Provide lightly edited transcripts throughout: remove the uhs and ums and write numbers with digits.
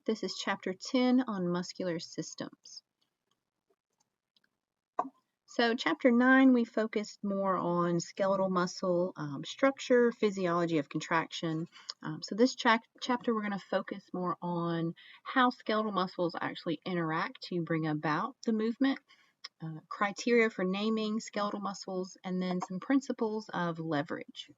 This is Chapter 10 on muscular systems. So Chapter 9, we focused more on skeletal muscle structure, physiology of contraction. So this chapter, we're going to focus more on how skeletal muscles actually interact to bring about the movement, criteria for naming skeletal muscles, and then some principles of leverage.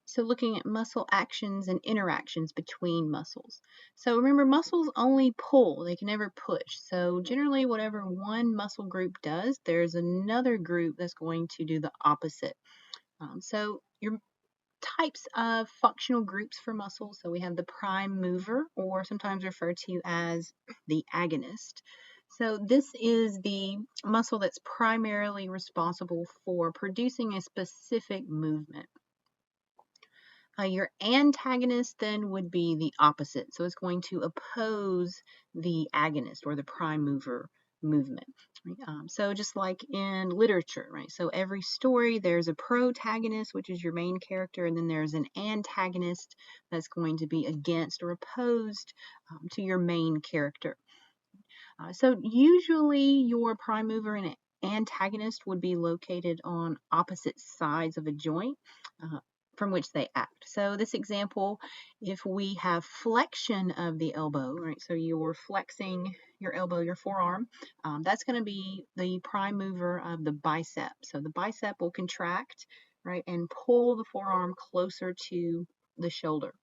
So looking at muscle actions and interactions between muscles. So remember, muscles only pull, they can never push. So generally, whatever one muscle group does, there's another group that's going to do the opposite. So your types of functional groups for muscles. So we have the prime mover, or sometimes referred to as the agonist. So this is the muscle that's primarily responsible for producing a specific movement. Your antagonist then would be the opposite. So it's going to oppose the agonist or the prime mover movement. Right? So just like in literature, right? So every story, there's a protagonist, which is your main character, and then there's an antagonist that's going to be against or opposed to your main character. So usually your prime mover and antagonist would be located on opposite sides of a joint from which they act. So this example, if we have flexion of the elbow, right? So you're flexing your elbow, your forearm, that's going to be the prime mover of the bicep. So the bicep will contract, right, and pull the forearm closer to the shoulder.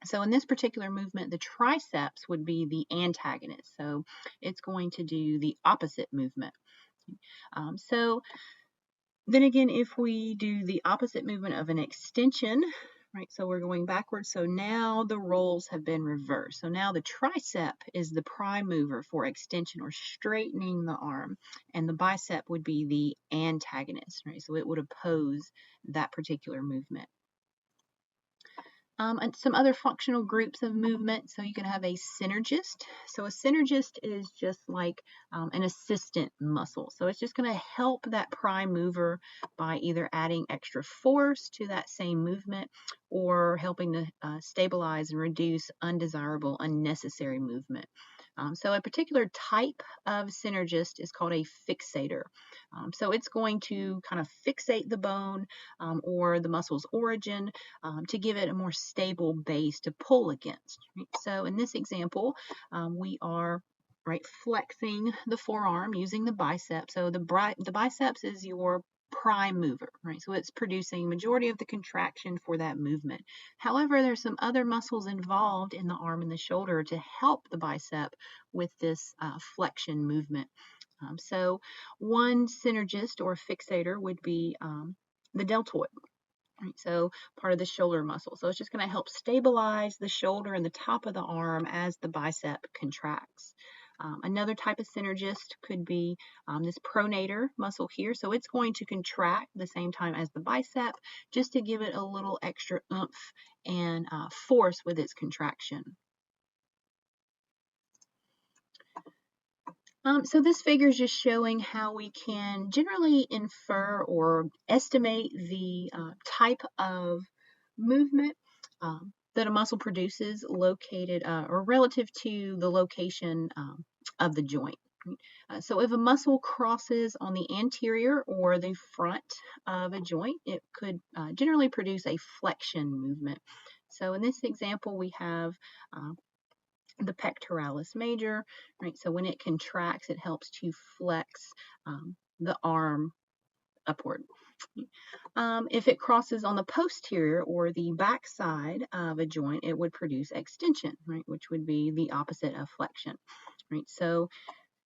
So in this particular movement, the triceps would be the antagonist. So it's going to do the opposite movement. So then again, if we do the opposite movement of an extension, right, so we're going backwards. So now the roles have been reversed. So now the tricep is the prime mover for extension or straightening the arm, and the bicep would be the antagonist, right? So it would oppose that particular movement. And some other functional groups of movement. So you can have a synergist. So a synergist is just like an assistant muscle. So it's just going to help that prime mover by either adding extra force to that same movement or helping to stabilize and reduce undesirable, unnecessary movement. So a particular type of synergist is called a fixator. So it's going to kind of fixate the bone or the muscle's origin to give it a more stable base to pull against. Right? So in this example, we are flexing the forearm using the bicep. So the biceps is your prime mover, right? So it's producing majority of the contraction for that movement. However, there's some other muscles involved in the arm and the shoulder to help the bicep with this flexion movement. So one synergist or fixator would be the deltoid. Right, so part of the shoulder muscle. So it's just going to help stabilize the shoulder and the top of the arm as the bicep contracts. Another type of synergist could be this pronator muscle here. So it's going to contract the same time as the bicep just to give it a little extra oomph and force with its contraction. So this figure is just showing how we can generally infer or estimate the type of movement that a muscle produces located or relative to the location of the joint. So if a muscle crosses on the anterior or the front of a joint, it could generally produce a flexion movement. So in this example, we have the pectoralis major, right? So when it contracts, it helps to flex the arm upward. If it crosses on the posterior or the back side of a joint, it would produce extension, right? Which would be the opposite of flexion, right? So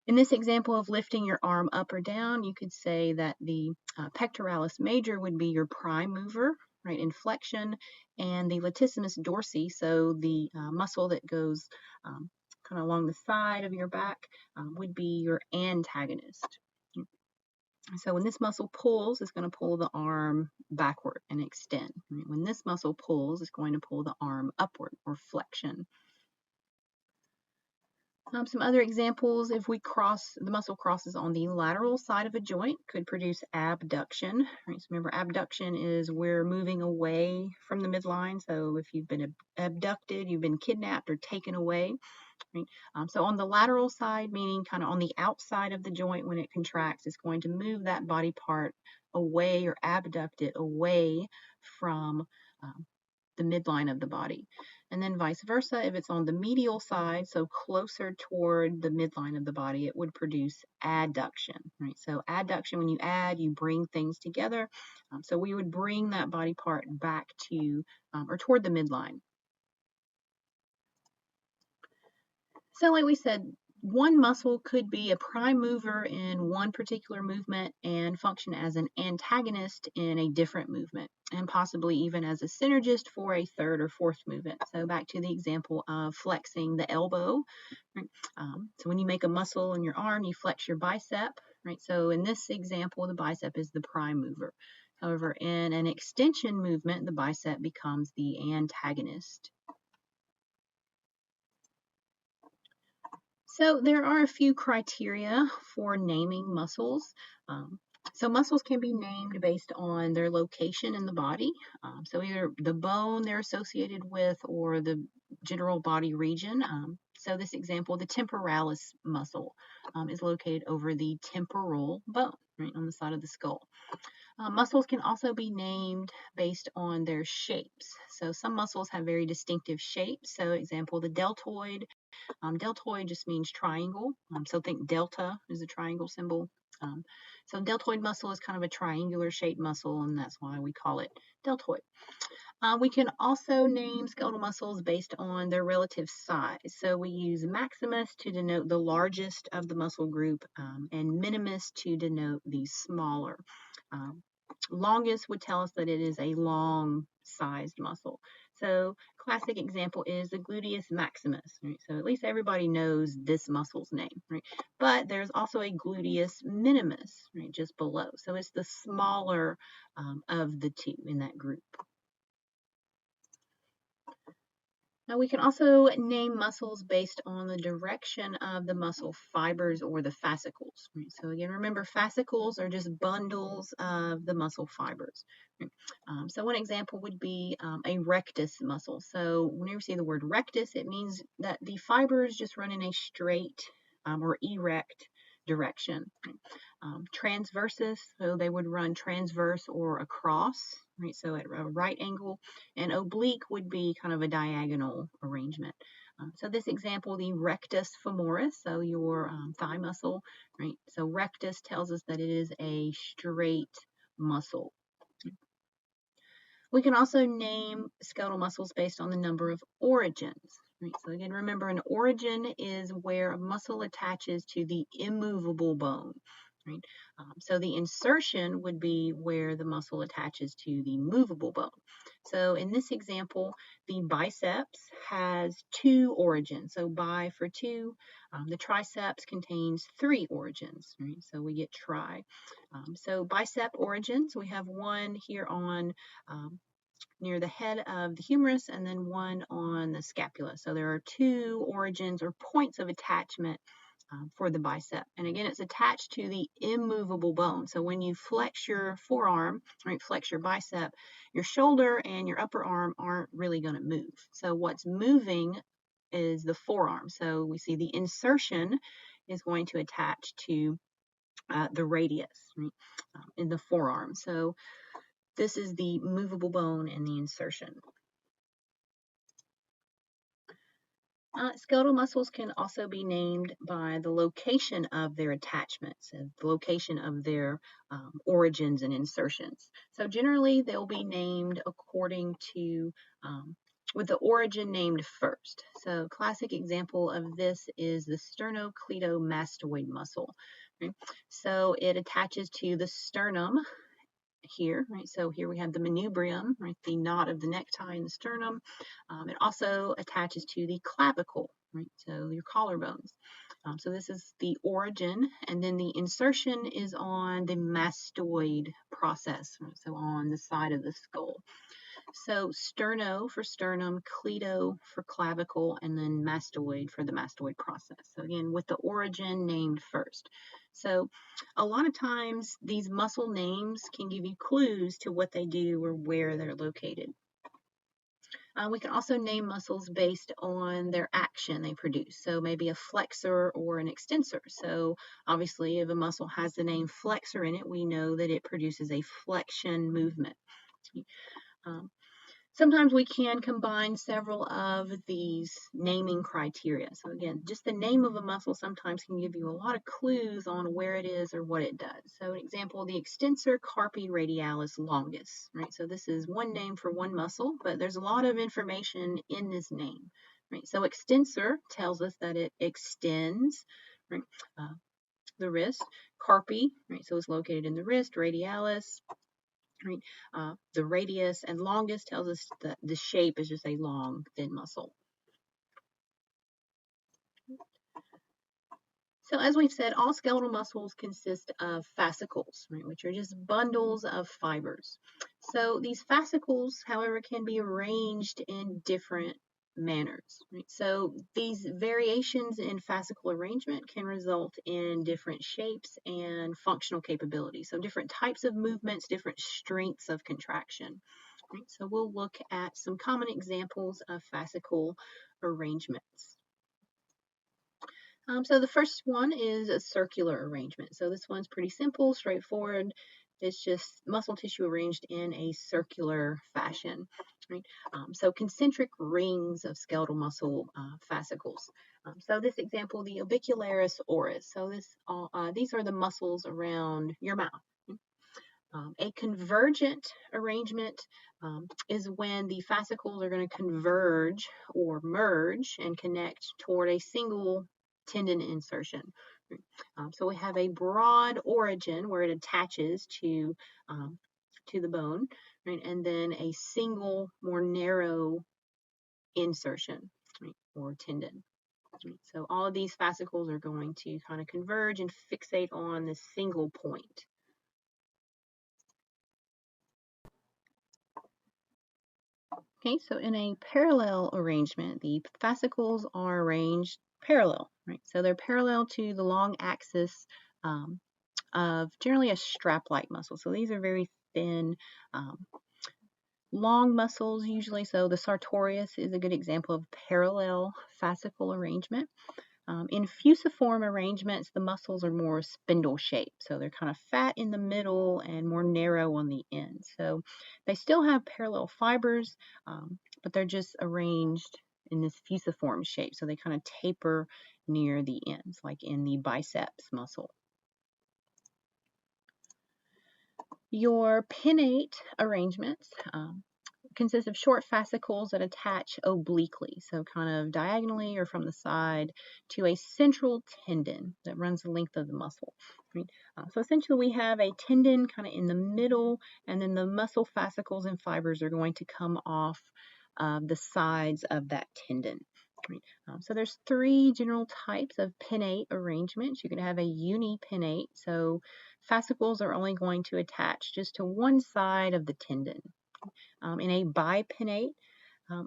in this example of lifting your arm up or down, you could say that the pectoralis major would be your prime mover, right, in flexion, and the latissimus dorsi, so the muscle that goes kind of along the side of your back, would be your antagonist. So when this muscle pulls, it's going to pull the arm backward and extend. Right? When this muscle pulls, it's going to pull the arm upward or flexion. Some other examples, if the muscle crosses on the lateral side of a joint, could produce abduction. Right? So remember, abduction is we're moving away from the midline. So if you've been abducted, you've been kidnapped or taken away. Right? So on the lateral side, meaning kind of on the outside of the joint when it contracts, it's going to move that body part away or abduct it away from the midline of the body. And then vice versa, if it's on the medial side, so closer toward the midline of the body, it would produce adduction, right? So adduction, when you add, you bring things together. So we would bring that body part back to or toward the midline. So like we said, one muscle could be a prime mover in one particular movement and function as an antagonist in a different movement, and possibly even as a synergist for a third or fourth movement. So back to the example of flexing the elbow. Right? So when you make a muscle in your arm, you flex your bicep. Right? So in this example, the bicep is the prime mover. However, in an extension movement, the bicep becomes the antagonist. So there are a few criteria for naming muscles. So muscles can be named based on their location in the body. So either the bone they're associated with or the general body region. So this example, the temporalis muscle is located over the temporal bone, right on the side of the skull. Muscles can also be named based on their shapes. So some muscles have very distinctive shapes. So example, the deltoid. Deltoid just means triangle. So think delta is a triangle symbol. So deltoid muscle is kind of a triangular shaped muscle, and that's why we call it deltoid. We can also name skeletal muscles based on their relative size. So we use maximus to denote the largest of the muscle group and minimus to denote the smaller. Longest would tell us that it is a long-sized muscle. So classic example is the gluteus maximus. Right? So at least everybody knows this muscle's name. Right? But there's also a gluteus minimus, right, just below. So it's the smaller of the two in that group. Now we can also name muscles based on the direction of the muscle fibers or the fascicles. Right? So again, remember fascicles are just bundles of the muscle fibers. Right? So one example would be a rectus muscle. So whenever you see the word rectus, it means that the fibers just run in a straight or erect direction. Right? Transversus, so they would run transverse or across, right? So at a right angle, and oblique would be kind of a diagonal arrangement. So this example, the rectus femoris, so your thigh muscle, right? So rectus tells us that it is a straight muscle. We can also name skeletal muscles based on the number of origins. Right? So again, remember an origin is where a muscle attaches to the immovable bone. Right? So the insertion would be where the muscle attaches to the movable bone. So in this example, the biceps has 2 origins. So bi for 2. The triceps contains 3 origins. Right? So we get tri. So bicep origins, we have one here on near the head of the humerus and then one on the scapula. So there are 2 origins or points of attachment for the bicep. And again, it's attached to the immovable bone. So when you flex your forearm, right, flex your bicep, your shoulder and your upper arm aren't really going to move. So what's moving is the forearm. So we see the insertion is going to attach to the radius, right, in the forearm. So this is the movable bone and the insertion. Skeletal muscles can also be named by the location of their attachments and the location of their origins and insertions. So generally they'll be named according to with the origin named first. So classic example of this is the sternocleidomastoid muscle. Right? So it attaches to the sternum here, right? So here we have the manubrium, right? The knot of the necktie in the sternum. It also attaches to the clavicle, right? So your collarbones. So this is the origin, and then the insertion is on the mastoid process, right? So on the side of the skull. So sterno for sternum, cledo for clavicle, and then mastoid for the mastoid process. So again, with the origin named first. So a lot of times these muscle names can give you clues to what they do or where they're located. We can also name muscles based on their action they produce. So maybe a flexor or an extensor. So obviously if a muscle has the name flexor in it, we know that it produces a flexion movement. Um, Sometimes we can combine several of these naming criteria. So again, just the name of a muscle sometimes can give you a lot of clues on where it is or what it does. So an example, the extensor carpi radialis longus, right? So this is one name for one muscle, but there's a lot of information in this name, right? So extensor tells us that it extends, right? The wrist. Carpi, right? So it's located in the wrist. Radialis, right? The radius and longus tells us that the shape is just a long, thin muscle. So as we've said, all skeletal muscles consist of fascicles, right, which are just bundles of fibers. So these fascicles, however, can be arranged in different manners. Right? So these variations in fascicle arrangement can result in different shapes and functional capabilities. So different types of movements, different strengths of contraction. Right? So we'll look at some common examples of fascicle arrangements. So the first one is a circular arrangement. So this one's pretty simple, straightforward. It's just muscle tissue arranged in a circular fashion. Right? So concentric rings of skeletal muscle fascicles. So this example, the orbicularis oris. So these are the muscles around your mouth. A convergent arrangement is when the fascicles are going to converge or merge and connect toward a single tendon insertion. So we have a broad origin where it attaches to the bone, right? And then a single, more narrow insertion, right? Or tendon. Right? So all of these fascicles are going to kind of converge and fixate on this single point. Okay, so in a parallel arrangement, the fascicles are arranged parallel, right? So they're parallel to the long axis of generally a strap-like muscle. So these are very thin, long muscles usually. So the sartorius is a good example of parallel fascicle arrangement. In fusiform arrangements, the muscles are more spindle shaped. So they're kind of fat in the middle and more narrow on the ends. So they still have parallel fibers, but they're just arranged in this fusiform shape. So they kind of taper near the ends, like in the biceps muscle. Your pinnate arrangements consists of short fascicles that attach obliquely, so kind of diagonally or from the side, to a central tendon that runs the length of the muscle. Right? So essentially we have a tendon kind of in the middle, and then the muscle fascicles and fibers are going to come off the sides of that tendon. Right? So there's three general types of pinnate arrangements. You can have a unipinnate, so fascicles are only going to attach just to one side of the tendon. In a bipinnate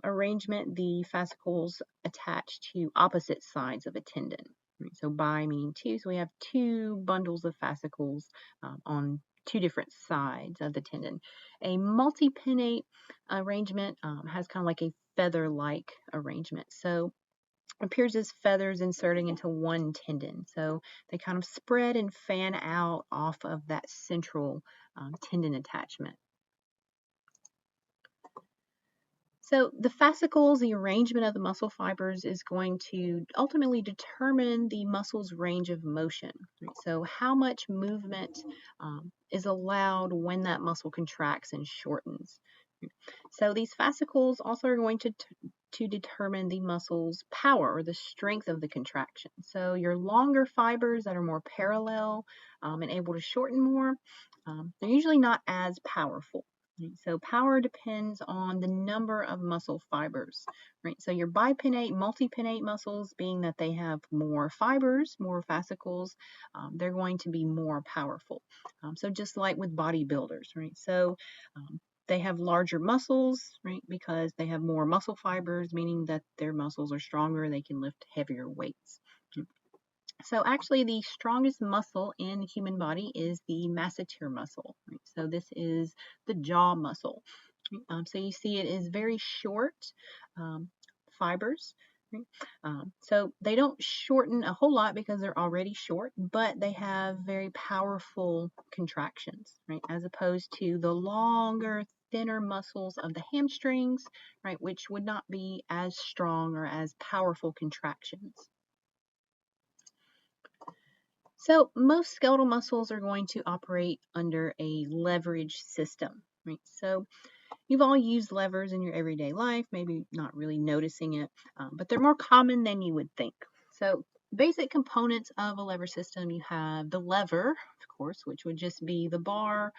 arrangement, the fascicles attach to opposite sides of a tendon. Right? So bi meaning two, so we have two bundles of fascicles on two different sides of the tendon. A multipinnate arrangement has kind of like a feather-like arrangement. So it appears as feathers inserting into one tendon. So they kind of spread and fan out off of that central tendon attachment. So the fascicles, the arrangement of the muscle fibers is going to ultimately determine the muscle's range of motion. Right? So how much movement is allowed when that muscle contracts and shortens. So these fascicles also are going to determine the muscle's power or the strength of the contraction. So your longer fibers that are more parallel and able to shorten more, they're usually not as powerful. So power depends on the number of muscle fibers, right? So your bipinnate, multipinnate muscles, being that they have more fibers, more fascicles, they're going to be more powerful. So just like with bodybuilders, right? So They have larger muscles, right, because they have more muscle fibers, meaning that their muscles are stronger. They can lift heavier weights. So actually the strongest muscle in the human body is the masseter muscle. Right? So this is the jaw muscle. So you see it is very short fibers. Right? So they don't shorten a whole lot because they're already short, but they have very powerful contractions, right? As opposed to the longer, thinner muscles of the hamstrings, right, which would not be as strong or as powerful contractions. So most skeletal muscles are going to operate under a leverage system, right? So you've all used levers in your everyday life, maybe not really noticing it, but they're more common than you would think. So basic components of a lever system, you have the lever, of course, which would just be the bar,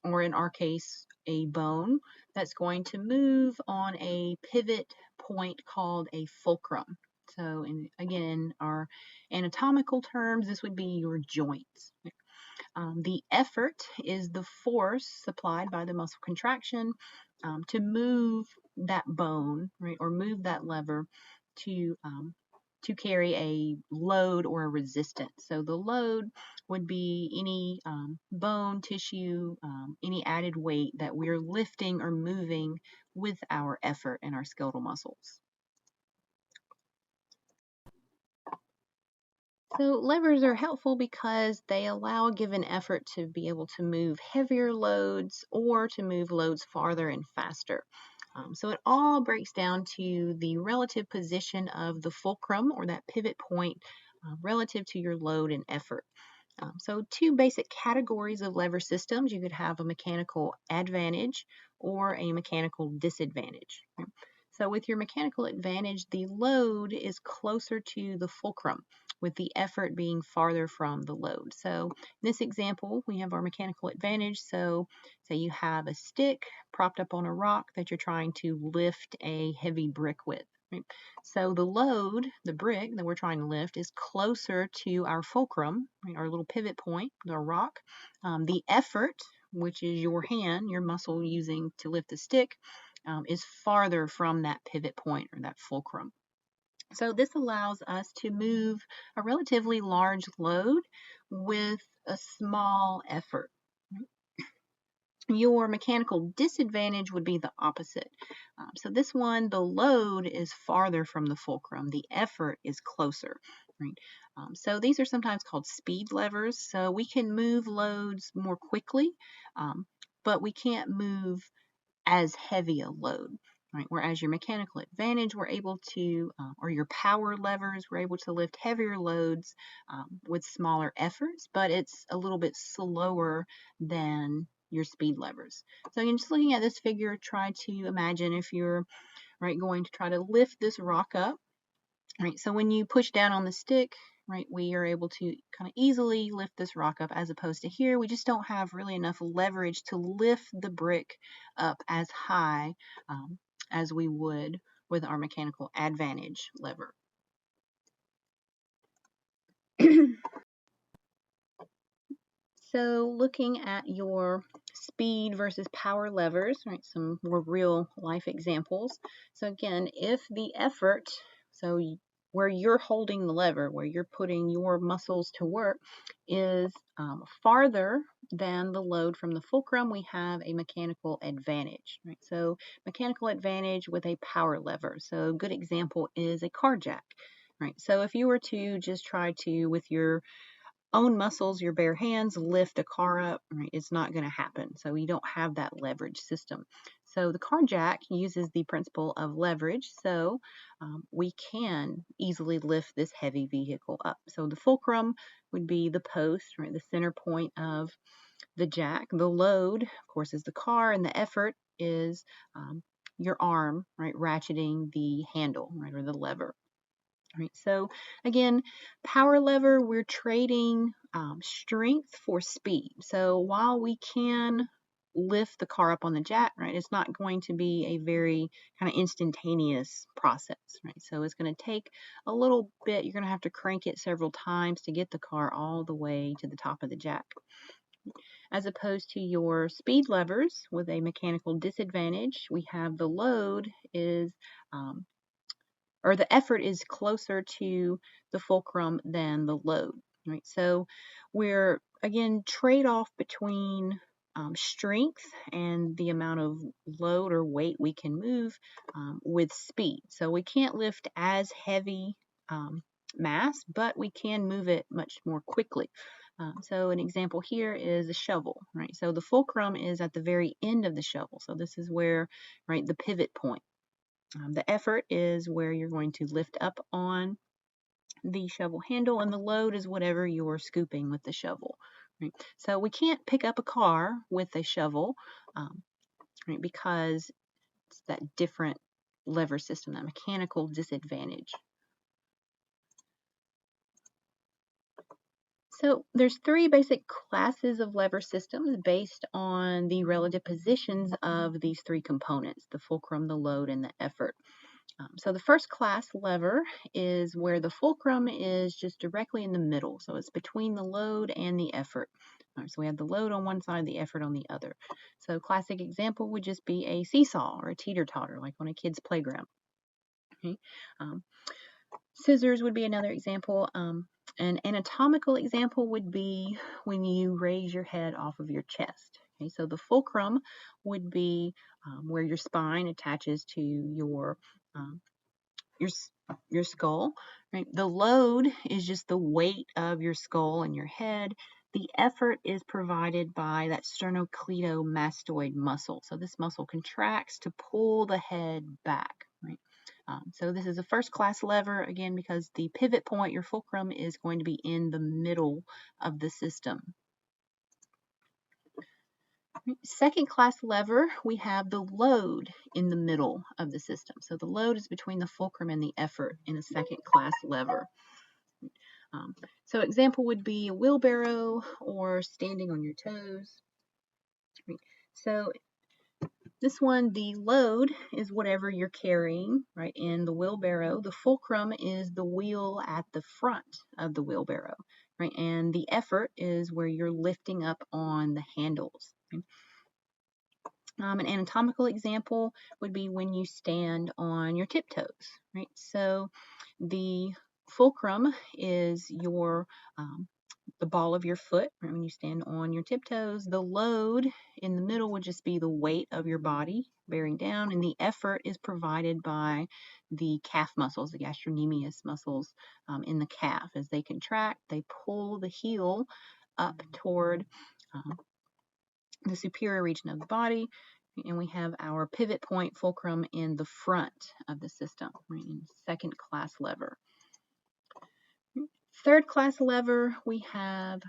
or in our case, a bone that's going to move on a pivot point called a fulcrum. So again, our anatomical terms, this would be your joints. The effort is the force supplied by the muscle contraction to move that bone, right, or move that lever to carry a load or a resistance. So the load would be any bone, tissue, any added weight that we're lifting or moving with our effort in our skeletal muscles. So levers are helpful because they allow a given effort to be able to move heavier loads or to move loads farther and faster. So it all breaks down to the relative position of the fulcrum or that pivot point relative to your load and effort. So two basic categories of lever systems. You could have a mechanical advantage or a mechanical disadvantage. Right? So with your mechanical advantage, the load is closer to the fulcrum, with the effort being farther from the load. So in this example, we have our mechanical advantage. So say you have a stick propped up on a rock that you're trying to lift a heavy brick with. Right? So the load, the brick that we're trying to lift, is closer to our fulcrum, right, our little pivot point, the rock. The effort, which is your hand, your muscle using to lift the stick, is farther from that pivot point or that fulcrum. So this allows us to move a relatively large load with a small effort. Your mechanical disadvantage would be the opposite. So this one, the load is farther from the fulcrum. The effort is closer. Right? So these are sometimes called speed levers. So we can move loads more quickly, but we can't move as heavy a load. Right? Whereas your mechanical advantage, we're able to, or your power levers, we're able to lift heavier loads with smaller efforts, but it's a little bit slower than your speed levers. So again, just looking at this figure, try to imagine if you're going to try to lift this rock up. Right, so when you push down on the stick, right, we are able to kind of easily lift this rock up, as opposed to here, we just don't have really enough leverage to lift the brick up as high as we would with our mechanical advantage lever. So looking at your speed versus power levers, right, some more real life examples. So again, if the effort, so where you're holding the lever, where you're putting your muscles to work, is farther than the load from the fulcrum, we have a mechanical advantage. Right? So mechanical advantage with a power lever. So a good example is a car jack. Right? So if you were to just try to, with your own muscles, your bare hands, lift a car up, right, it's not going to happen. So you don't have that leverage system. So the car jack uses the principle of leverage, so we can easily lift this heavy vehicle up. So the fulcrum would be the post, right, the center point of the jack. The load, of course, is the car, and the effort is your arm, right, ratcheting the handle, right, or the lever. Right, so again, power lever, we're trading strength for speed. So while we can lift the car up on the jack, right, it's not going to be a very kind of instantaneous process, right? So it's going to take a little bit. You're going to have to crank it several times to get the car all the way to the top of the jack. as opposed to your speed levers with a mechanical disadvantage. We have the load is, or the effort is closer to the fulcrum than the load, right? So we're, again, trade-off between strength and the amount of load or weight we can move with speed. So we can't lift as heavy mass, but we can move it much more quickly. So an example here is a shovel, right? So the fulcrum is at the very end of the shovel. So this is where, right, the pivot point. The effort is where you're going to lift up on the shovel handle, and the load is whatever you're scooping with the shovel. Right? So we can't pick up a car with a shovel, right, because it's that different lever system, that mechanical disadvantage. So there's three basic classes of lever systems based on the relative positions of these three components: the fulcrum, the load, and the effort. So the first class lever is where the fulcrum is just directly in the middle. So it's between the load and the effort. So we have the load on one side, the effort on the other. So classic example would just be a seesaw or a teeter-totter, like on a kid's playground. Okay. Scissors would be another example. An anatomical example would be when you raise your head off of your chest. Okay, so the fulcrum would be where your spine attaches to your skull, right? The load is just the weight of your skull and your head. The effort is provided by that sternocleidomastoid muscle. So this muscle contracts to pull the head back, right? So this is a first class lever, again, because the pivot point, your fulcrum, is going to be in the middle of the system. Second class lever, we have the load in the middle of the system. So the load is between the fulcrum and the effort in a second class lever. So example would be a wheelbarrow or standing on your toes. So this one, the load is whatever you're carrying, right, in the wheelbarrow. The fulcrum is the wheel at the front of the wheelbarrow, right, and the effort is where you're lifting up on the handles. Right? An anatomical example would be when you stand on your tiptoes, right? So the fulcrum is your the ball of your foot, right, when you stand on your tiptoes. The load in the middle would just be the weight of your body bearing down, and the effort is provided by the calf muscles, the gastrocnemius muscles in the calf. As they contract, they pull the heel up toward the superior region of the body, and we have our pivot point fulcrum in the front of the system, right, in second class lever. Third class lever, we have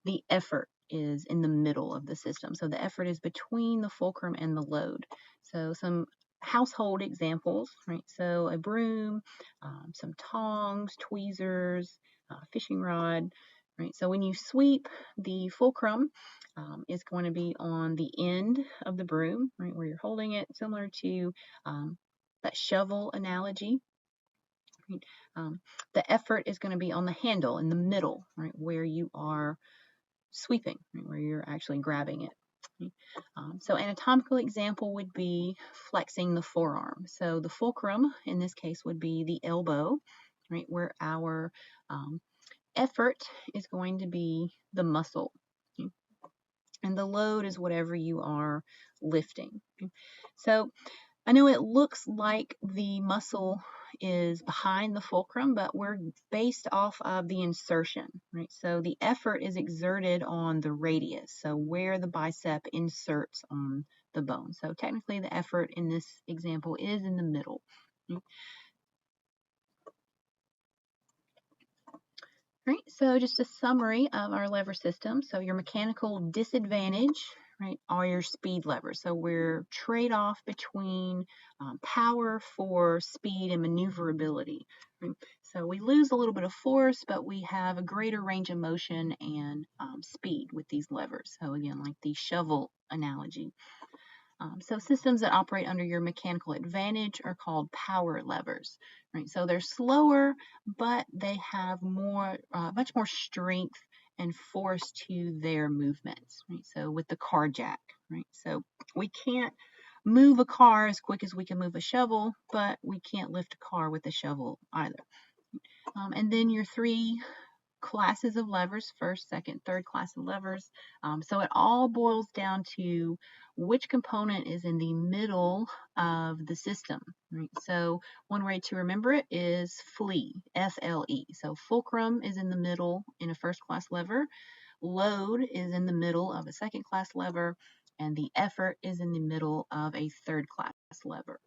the effort is in the middle of the system. So the effort is between the fulcrum and the load. So some household examples, right? So a broom, some tongs, tweezers, fishing rod, right? So when you sweep, the fulcrum is going to be on the end of the broom, right, where you're holding it, similar to that shovel analogy. The effort is going to be on the handle in the middle, right, where you are sweeping, right, where you're actually grabbing it. So anatomical example would be flexing the forearm. So the fulcrum in this case would be the elbow, right, where our effort is going to be the muscle. Okay? And the load is whatever you are lifting. Okay? So I know it looks like the muscle is behind the fulcrum, but we're based off of the insertion, right? So the effort is exerted on the radius, so where the bicep inserts on the bone. So technically the effort in this example is in the middle. Right, so just a summary of our lever system. So your mechanical disadvantage, right, are your speed levers. So we're trade-off between power for speed and maneuverability. Right? So we lose a little bit of force, but we have a greater range of motion and speed with these levers. So again, like the shovel analogy. So systems that operate under your mechanical advantage are called power levers, right? So they're slower, but they have more, much more strength and force to their movements, right? So with the car jack, right? So we can't move a car as quick as we can move a shovel, but we can't lift a car with a shovel either. And then your three classes of levers, first, second, third class of levers. So it all boils down to which component is in the middle of the system, right? So one way to remember it is FLE, F-L-E. So fulcrum is in the middle in a first class lever, load is in the middle of a second class lever, and the effort is in the middle of a third class lever.